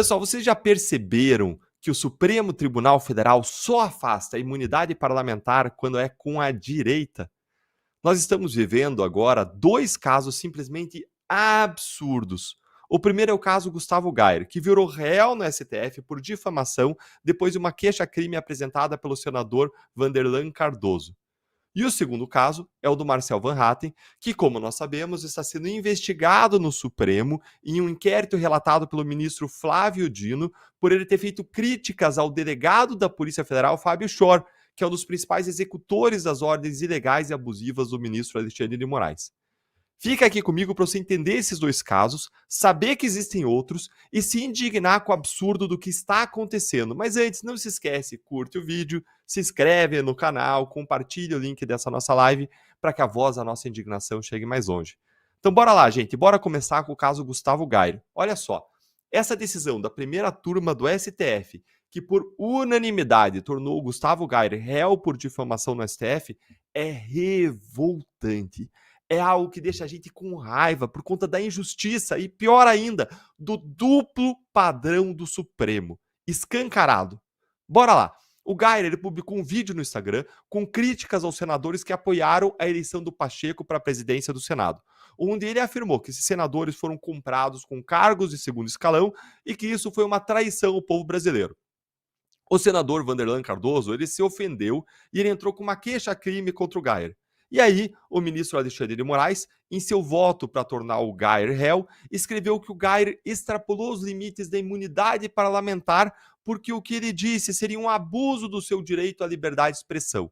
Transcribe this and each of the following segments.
Pessoal, vocês já perceberam que o Supremo Tribunal Federal só afasta a imunidade parlamentar quando é com a direita? Nós estamos vivendo agora dois casos simplesmente absurdos. O primeiro é o caso Gustavo Gayer, que virou réu no STF por difamação depois de uma queixa-crime apresentada pelo senador Vanderlan Cardoso. E o segundo caso é o do Marcel Van Hatten, que, como nós sabemos, está sendo investigado no Supremo em um inquérito relatado pelo ministro Flávio Dino por ele ter feito críticas ao delegado da Polícia Federal, Fábio Chor, que é um dos principais executores das ordens ilegais e abusivas do ministro Alexandre de Moraes. Fica aqui comigo para você entender esses dois casos, saber que existem outros e se indignar com o absurdo do que está acontecendo. Mas antes, não se esquece, curte o vídeo, se inscreve no canal, compartilha o link dessa nossa live para que a voz da nossa indignação chegue mais longe. Então bora lá, gente, bora começar com o caso Gustavo Gayer. Olha só, essa decisão da primeira turma do STF, que por unanimidade tornou o Gustavo Gayer réu por difamação no STF, é revoltante. É algo que deixa a gente com raiva por conta da injustiça e, pior ainda, do duplo padrão do Supremo. Escancarado. Bora lá. O Gayer ele publicou um vídeo no Instagram com críticas aos senadores que apoiaram a eleição do Pacheco para a presidência do Senado, onde ele afirmou que esses senadores foram comprados com cargos de segundo escalão e que isso foi uma traição ao povo brasileiro. O senador Vanderlan Cardoso ele se ofendeu e ele entrou com uma queixa-crime contra o Gayer. E aí, o ministro Alexandre de Moraes, em seu voto para tornar o Gayer réu, escreveu que o Gayer extrapolou os limites da imunidade parlamentar porque o que ele disse seria um abuso do seu direito à liberdade de expressão.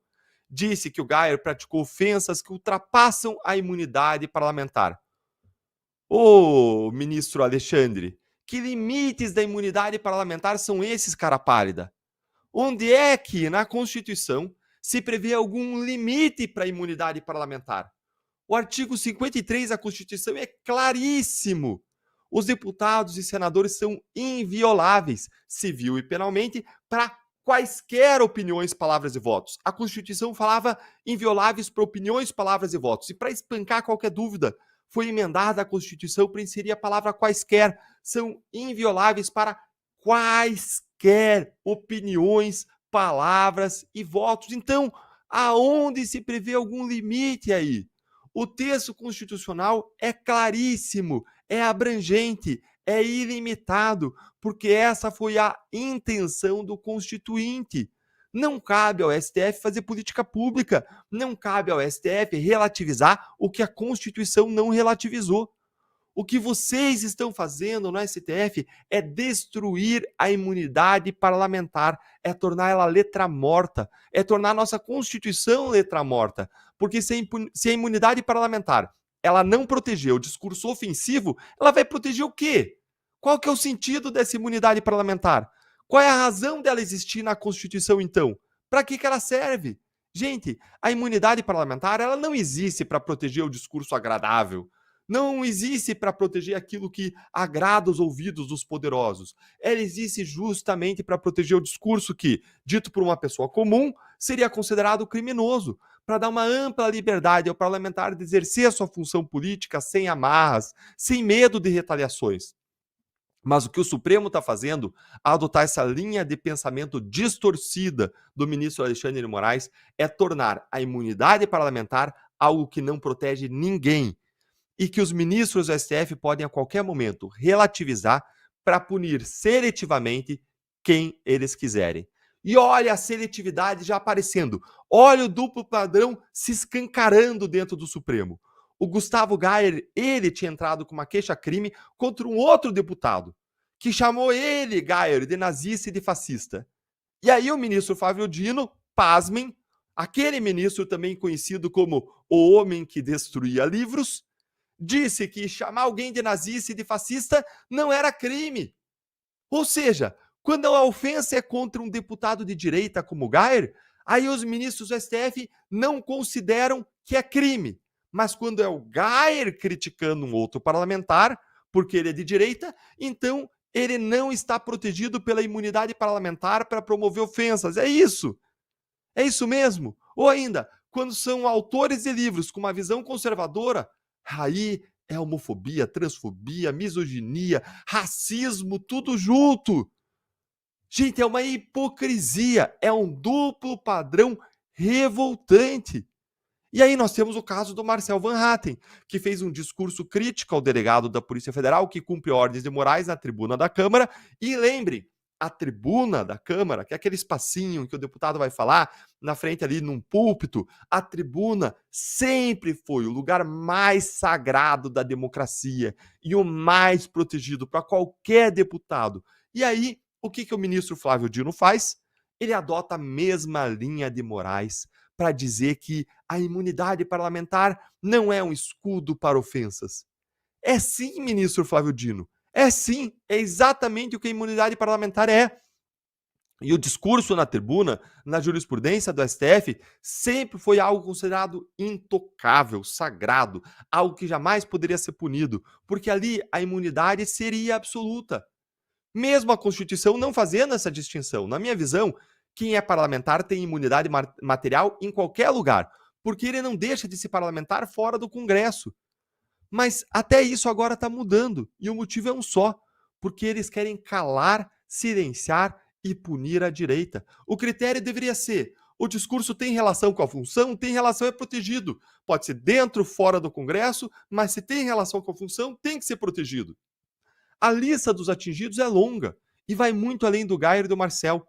Disse que o Gayer praticou ofensas que ultrapassam a imunidade parlamentar. Ô, ministro Alexandre, que limites da imunidade parlamentar são esses, cara pálida? Onde é que, na Constituição, se prevê algum limite para a imunidade parlamentar? O artigo 53 da Constituição é claríssimo. Os deputados e senadores são invioláveis, civil e penalmente, para quaisquer opiniões, palavras e votos. A Constituição falava invioláveis para opiniões, palavras e votos. E para espancar qualquer dúvida, foi emendada a Constituição para inserir a palavra quaisquer. São invioláveis para quaisquer opiniões, palavras e votos. Então, aonde se prevê algum limite aí? O texto constitucional é claríssimo, é abrangente, é ilimitado, porque essa foi a intenção do Constituinte. Não cabe ao STF fazer política pública, não cabe ao STF relativizar o que a Constituição não relativizou. O que vocês estão fazendo no STF é destruir a imunidade parlamentar, é tornar ela letra morta, é tornar a nossa Constituição letra morta. Porque se a imunidade parlamentar ela não proteger o discurso ofensivo, ela vai proteger o quê? Qual que é o sentido dessa imunidade parlamentar? Qual é a razão dela existir na Constituição, então? Para que ela serve? Gente, a imunidade parlamentar ela não existe para proteger o discurso agradável. Não existe para proteger aquilo que agrada os ouvidos dos poderosos. Ela existe justamente para proteger o discurso que, dito por uma pessoa comum, seria considerado criminoso, para dar uma ampla liberdade ao parlamentar de exercer a sua função política sem amarras, sem medo de retaliações. Mas o que o Supremo está fazendo, a adotar essa linha de pensamento distorcida do ministro Alexandre de Moraes, é tornar a imunidade parlamentar algo que não protege ninguém e que os ministros do STF podem a qualquer momento relativizar para punir seletivamente quem eles quiserem. E olha a seletividade já aparecendo. Olha o duplo padrão se escancarando dentro do Supremo. O Gustavo Gayer, ele tinha entrado com uma queixa-crime contra um outro deputado, que chamou ele, Gayer, de nazista e de fascista. E aí o ministro Flávio Dino, pasmem, aquele ministro também conhecido como o homem que destruía livros, disse que chamar alguém de nazista e de fascista não era crime. Ou seja, quando a ofensa é contra um deputado de direita como Gayer, aí os ministros do STF não consideram que é crime. Mas quando é o Gayer criticando um outro parlamentar, porque ele é de direita, então ele não está protegido pela imunidade parlamentar para promover ofensas. É isso. É isso mesmo. Ou ainda, quando são autores de livros com uma visão conservadora, aí É homofobia, transfobia, misoginia, racismo, tudo junto. Gente, é uma hipocrisia, é um duplo padrão revoltante. E aí nós temos o caso do Marcel Van Hatten, que fez um discurso crítico ao delegado da Polícia Federal que cumpre ordens de Moraes na tribuna da Câmara. E lembre, a tribuna da Câmara, que é aquele espacinho em que o deputado vai falar, na frente ali num púlpito, a tribuna sempre foi o lugar mais sagrado da democracia e o mais protegido para qualquer deputado. E aí, o que o ministro Flávio Dino faz? Ele adota a mesma linha de Moraes para dizer que a imunidade parlamentar não é um escudo para ofensas. É sim, ministro Flávio Dino. É sim, é exatamente o que a imunidade parlamentar é. E o discurso na tribuna, na jurisprudência do STF, sempre foi algo considerado intocável, sagrado, algo que jamais poderia ser punido, porque ali a imunidade seria absoluta. Mesmo a Constituição não fazendo essa distinção. Na minha visão, quem é parlamentar tem imunidade material em qualquer lugar, porque ele não deixa de ser parlamentar fora do Congresso. Mas até isso agora está mudando, e o motivo é um só, porque eles querem calar, silenciar e punir a direita. O critério deveria ser: o discurso tem relação com a função, tem relação, é protegido. Pode ser dentro, fora do Congresso, mas se tem relação com a função, tem que ser protegido. A lista dos atingidos é longa e vai muito além do Gayer e do Marcel.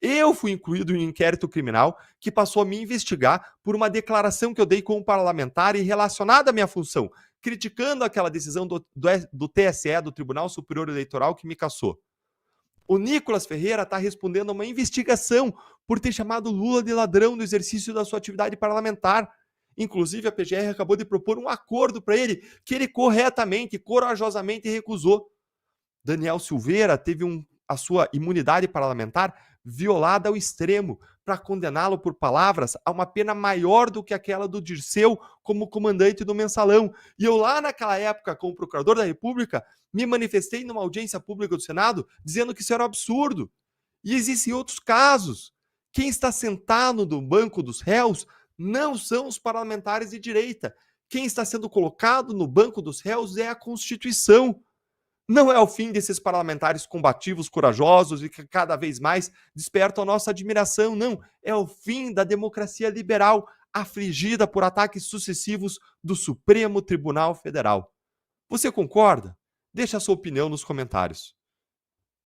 Eu fui incluído em um inquérito criminal que passou a me investigar por uma declaração que eu dei como parlamentar e relacionada à minha função, criticando aquela decisão do TSE, do Tribunal Superior Eleitoral, que me cassou. O Nicolas Ferreira está respondendo a uma investigação por ter chamado Lula de ladrão no exercício da sua atividade parlamentar. Inclusive, a PGR acabou de propor um acordo para ele, que ele corretamente, corajosamente recusou. Daniel Silveira teve a sua imunidade parlamentar violada ao extremo para condená-lo por palavras a uma pena maior do que aquela do Dirceu como comandante do Mensalão. E eu lá naquela época, como procurador da República, me manifestei numa audiência pública do Senado dizendo que isso era um absurdo. E existem outros casos. Quem está sentado no banco dos réus não são os parlamentares de direita. Quem está sendo colocado no banco dos réus é a Constituição. Não é o fim desses parlamentares combativos, corajosos e que cada vez mais despertam a nossa admiração, não. É o fim da democracia liberal, afligida por ataques sucessivos do Supremo Tribunal Federal. Você concorda? Deixe a sua opinião nos comentários.